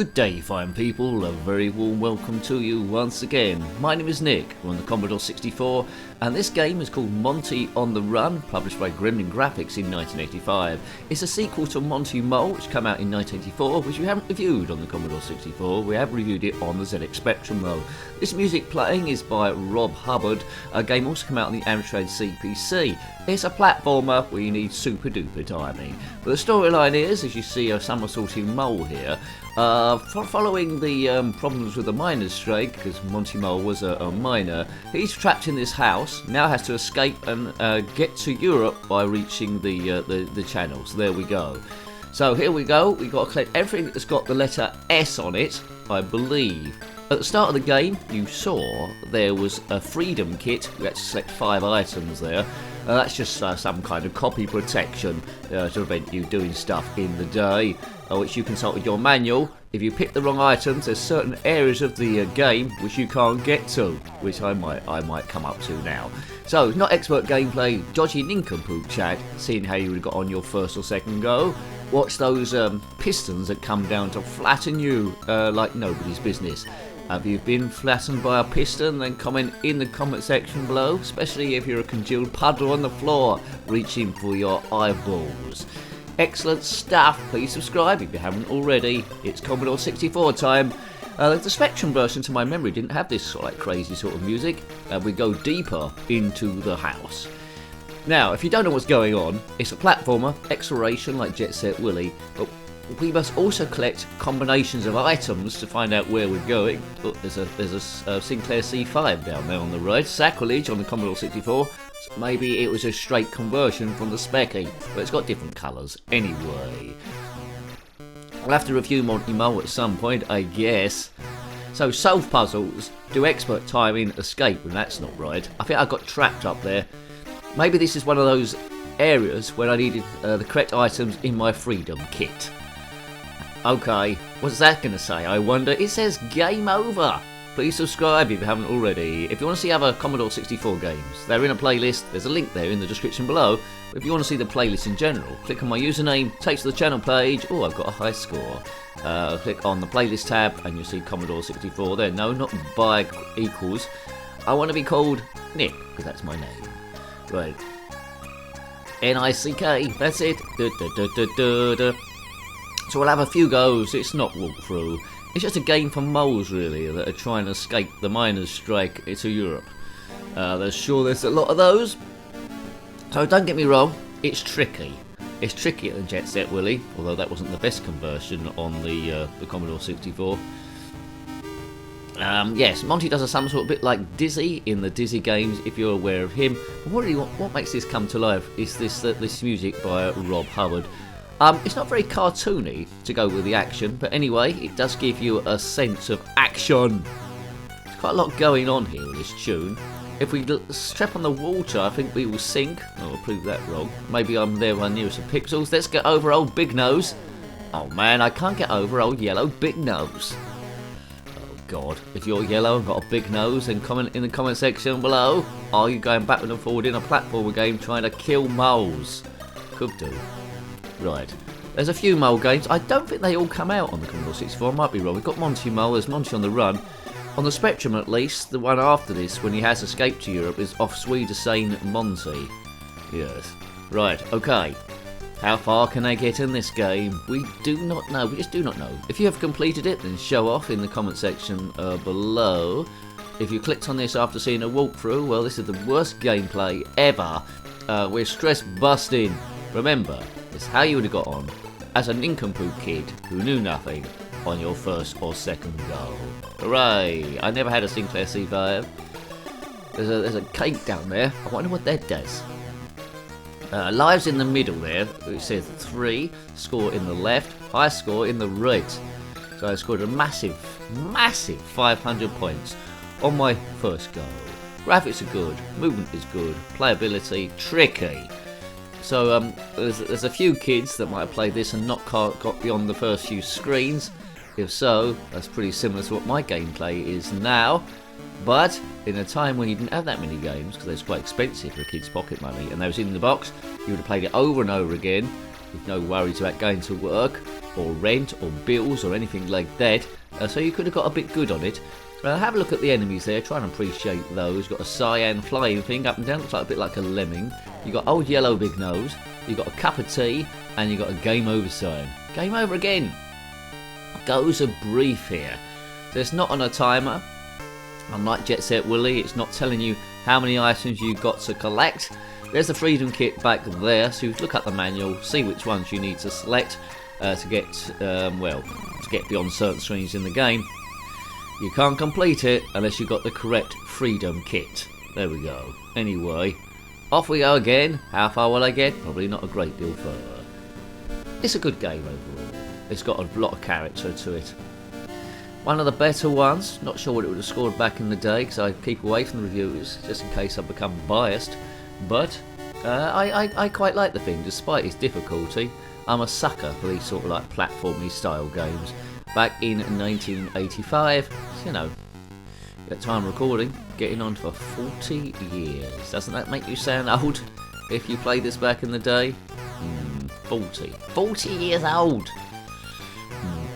Good day, fine people. A very warm welcome to you once again. My name is Nick. We're on the Commodore 64, and this game is called Monty on the Run, published by Gremlin Graphics in 1985. It's a sequel to Monty Mole, which came out in 1984, which we haven't reviewed on the Commodore 64. We have reviewed it on the ZX Spectrum though. This music playing is by Rob Hubbard. A game also came out on the Amstrad CPC. It's a platformer where you need super duper timing. But the storyline is, as you see, a somersaulting mole here. Following the problems with the miner's strike, because Monty Mole was a miner, he's trapped in this house, now has to escape and get to Europe by reaching the channel. So there we go. So here we go, we've got to collect everything that's got the letter S on it, I believe. At the start of the game, you saw there was a freedom kit. We had to select 5 items there. That's just some kind of copy protection to prevent you doing stuff in the day, which you consult with your manual. If you pick the wrong items, there's certain areas of the game which you can't get to, which I might come up to now. So, not expert gameplay, dodgy nincompoop chat, seeing how you would have got on your first or second go. Watch those pistons that come down to flatten you like nobody's business. Have you been flattened by a piston? Then comment in the comment section below, especially if you're a congealed puddle on the floor reaching for your eyeballs. Excellent stuff. Please subscribe if you haven't already. It's Commodore 64 time. The Spectrum version, to my memory, didn't have this crazy sort of music. We go deeper into the house. Now, if you don't know what's going on, it's a platformer, exploration like Jet Set Willy, but we must also collect combinations of items to find out where we're going. Look, there's a Sinclair C5 down there on the right. Sacrilege on the Commodore 64. So maybe it was a straight conversion from the Specky, but it's got different colours anyway. I'll have to review Monty Mole at some point, I guess. So, solve puzzles, do expert timing, escape when that's not right. I think I got trapped up there. Maybe this is one of those areas where I needed the correct items in my freedom kit. Okay, what's that going to say, I wonder? It says game over. Please subscribe if you haven't already. If you want to see other Commodore 64 games, they're in a playlist. There's a link there in the description below. If you want to see the playlist in general, click on my username, takes to the channel page. Oh, I've got a high score. Click on the playlist tab and you'll see Commodore 64 there. No, not by equals. I want to be called Nick, because that's my name. Right. N-I-C-K, that's it. So we'll have a few goes. It's not walkthrough. It's just a game for moles, really, that are trying to escape the miners' strike to Europe. There's a lot of those. So don't get me wrong, it's tricky. It's trickier than Jet Set Willy, although that wasn't the best conversion on the Commodore 64. Yes, Monty does some sort of bit like Dizzy in the Dizzy games, if you're aware of him. But what makes this come to life is this music by Rob Hubbard. It's not very cartoony to go with the action, but anyway, it does give you a sense of action. There's quite a lot going on here with this tune. If we step on the water, I think we will sink. Oh, I'll prove that wrong. Maybe I'm there when near some pixels. Let's get over old Big Nose. Oh man, I can't get over old yellow Big Nose. Oh god, if you're yellow and got a big nose, then comment in the comment section below. Are you going backward and forward in a platformer game trying to kill moles? Could do. Right, there's a few mole games. I don't think they all come out on the Commodore 64, I might be wrong. We've got Monty Mole, there's Monty on the Run. On the Spectrum at least, the one after this, when he has escaped to Europe, is Off Swedesane Monty. Yes. Right, okay. How far can I get in this game? We do not know, we just do not know. If you have completed it, then show off in the comment section below. If you clicked on this after seeing a walkthrough, well, this is the worst gameplay ever. We're stress busting. Remember, it's how you would have got on as a nincompoop kid who knew nothing on your first or second go. Hooray! I never had a Sinclair C5. There's a cake down there. I wonder what that does. Lives in the middle there. It says 3. Score in the left. High score in the right. So I scored a massive 500 points on my first go. Graphics are good. Movement is good. Playability tricky. So there's a few kids that might have played this and not got beyond the first few screens. If so, that's pretty similar to what my gameplay is now. But in a time when you didn't have that many games, because they was quite expensive for kids' pocket money, and they was in the box, you would have played it over and over again with no worries about going to work. or rent or bills or anything like that, so you could have got a bit good on it. Have a look at the enemies there, try and appreciate those. Got a cyan flying thing up and down, looks like a bit like a lemming. You got old yellow big nose, you got a cup of tea, and you got a game over sign. Game over again. Goes a brief here. So it's not on a timer. Unlike Jet Set Willy, it's not telling you how many items you've got to collect. There's the Freedom Kit back there, so you look at the manual, see which ones you need to select to get beyond certain screens in the game. You can't complete it unless you've got the correct Freedom Kit. There we go. Anyway, off we go again. How far will I get? Probably not a great deal further. It's a good game overall. It's got a lot of character to it. One of the better ones. Not sure what it would have scored back in the day because I keep away from the reviews just in case I become biased. But I quite like the thing despite its difficulty. I'm a sucker for these sort of like platformy style games. Back in 1985, you know, at time recording, getting on for 40 years. Doesn't that make you sound old if you played this back in the day? 40 years old.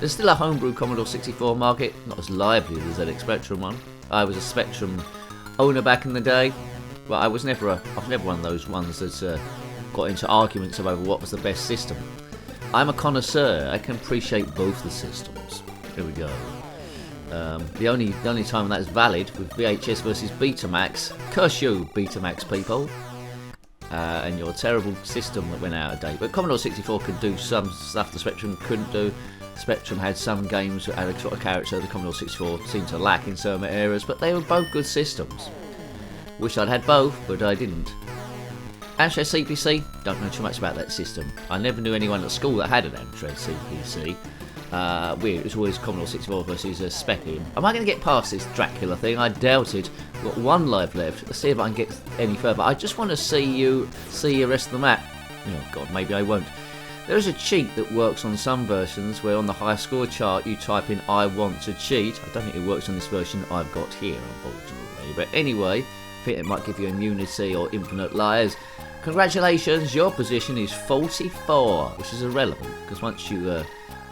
There's still a homebrew Commodore 64 market, not as lively as the ZX Spectrum one. I was a Spectrum owner back in the day, but I was never one of those ones that got into arguments over what was the best system. I'm a connoisseur. I can appreciate both the systems. Here we go. The only time that is valid with VHS versus Betamax. Curse you, Betamax people, and your terrible system that went out of date. But Commodore 64 could do some stuff the Spectrum couldn't do. Spectrum had some games that had a sort of character the Commodore 64 seemed to lack in certain areas, but they were both good systems. Wish I'd had both, but I didn't. Amstrad CPC, don't know too much about that system. I never knew anyone at school that had an Amstrad CPC. Weird, it was always Commodore 64 versus Spectrum. Am I going to get past this Dracula thing? I doubt it. I've got one life left. Let's see if I can get any further. I just want to see the rest of the map. Oh god, maybe I won't. There is a cheat that works on some versions where on the high score chart you type in I want to cheat. I don't think it works on this version I've got here, unfortunately. But anyway, I think it might give you immunity or infinite lives. Congratulations, your position is 44, which is irrelevant, because once you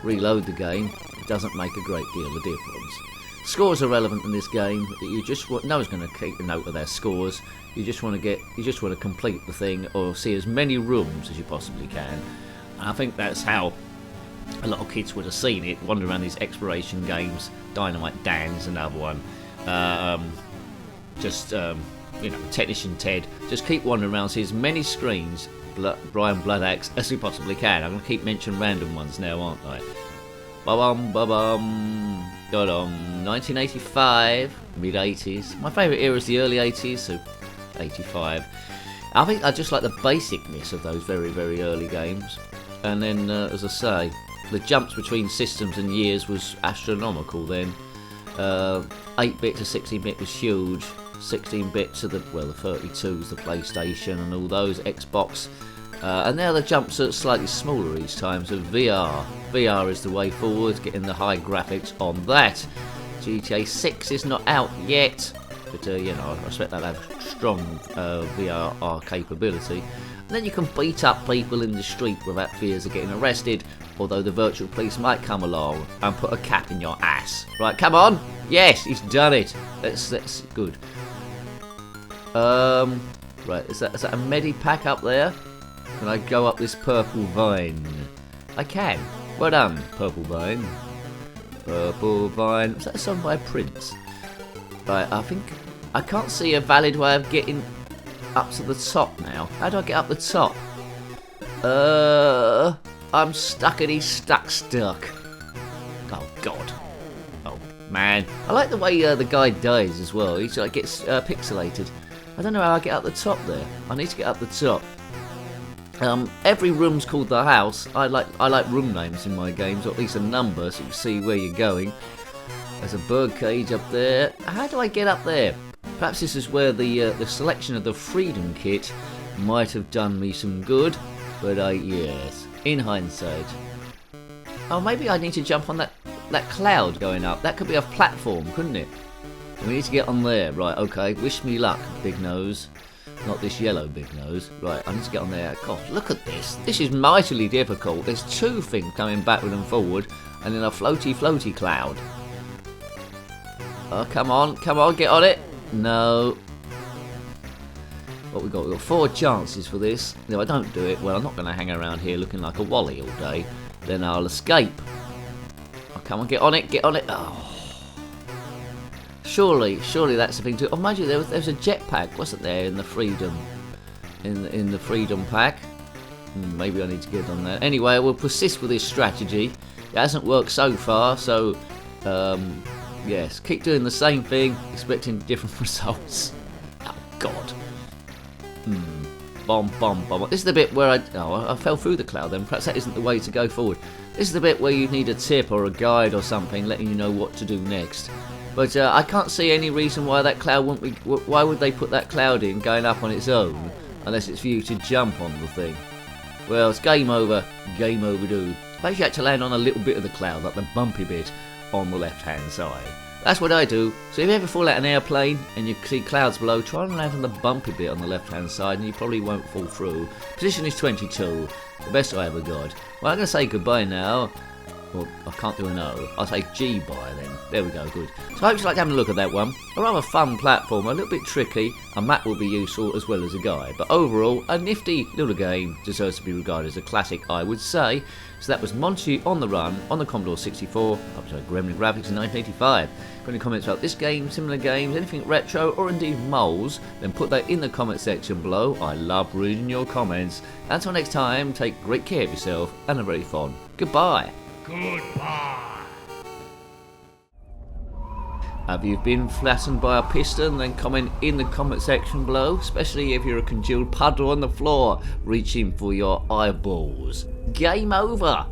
reload the game, it doesn't make a great deal of difference. Scores are relevant in this game. You just no one's going to keep a note of their scores. You just want to complete the thing or see as many rooms as you possibly can. And I think that's how a lot of kids would have seen it, wandering around these exploration games. Dynamite Dan's another one. Technician Ted. Just keep wandering around, see as many screens, Brian Bloodaxe, as we possibly can. I'm going to keep mentioning random ones now, aren't I? Ba-bum, ba-bum. Got on. 1985, mid-80s. My favourite era is the early 80s, so 85. I think I just like the basicness of those very, very early games. And then, as I say, the jumps between systems and years was astronomical then. 8-bit to 16-bit was huge. 16-bit to the 32s, the PlayStation and all those, Xbox. And now the jumps are slightly smaller each time, so VR. VR is the way forward, getting the high graphics on that. GTA 6 is not out yet, but I expect that to have strong VR capability. And then you can beat up people in the street without fears of getting arrested, although the virtual police might come along and put a cap in your ass. Right, come on! Yes, he's done it! That's good. Right, is that a Medipack up there? Can I go up this purple vine? I can. Well done, Purple Vine. Purple Vine. Was that a song by Prince? Right, I can't see a valid way of getting up to the top now. How do I get up the top? I'm stuckity stuck. Oh god. Oh man. I like the way the guy dies as well. He like gets pixelated. I don't know how I get up the top there. I need to get up the top. Every room's called the house. I like room names in my games, or at least a number, so you can see where you're going. There's a bird cage up there. How do I get up there? Perhaps this is where the selection of the Freedom Kit might have done me some good, but yes, in hindsight. Oh, maybe I need to jump on that cloud going up. That could be a platform, couldn't it? We need to get on there. Right, okay, wish me luck, big nose. Not this yellow big nose. Right, I need to get on there. God, look at this. This is mightily difficult. There's two things coming backward and forward, and then a floaty cloud. Oh, come on, get on it. No. What we got? We've got 4 chances for this. If I don't do it, well, I'm not going to hang around here looking like a wally all day. Then I'll escape. Oh, come on, get on it. Oh. Surely that's the thing to. Oh, mind you, there was a jetpack, wasn't there, in the Freedom, in the Freedom pack? Maybe I need to get on that. Anyway, we'll persist with this strategy. It hasn't worked so far, so yes, keep doing the same thing, expecting different results. Oh God. Bomb. This is the bit where I fell through the cloud then. Perhaps that isn't the way to go forward. This is the bit where you need a tip or a guide or something letting you know what to do next. But I can't see any reason why that cloud wouldn't be. Why would they put that cloud in going up on its own unless it's for you to jump on the thing? Well, it's game over. Game overdue. I actually had to land on a little bit of the cloud, like the bumpy bit on the left-hand side. That's what I do. So if you ever fall out an airplane and you see clouds below, try and land on the bumpy bit on the left-hand side, and you probably won't fall through. Position is 22. The best I ever got. Well, I'm going to say goodbye now. Well, I can't do an O. I'll say G by then. There we go, good. So I hope you like having a look at that one. A rather fun platform, a little bit tricky. A map will be useful as well as a guide. But overall, a nifty little game, deserves to be regarded as a classic, I would say. So that was Monty on the Run on the Commodore 64, up to Gremlin graphics in 1985. Got any comments about this game, similar games, anything retro, or indeed moles, then put that in the comment section below. I love reading your comments. Until next time, take great care of yourself and a very fond goodbye. Goodbye. Have you been flattened by a piston? Then comment in the comment section below, especially if you're a congealed puddle on the floor reaching for your eyeballs. Game over.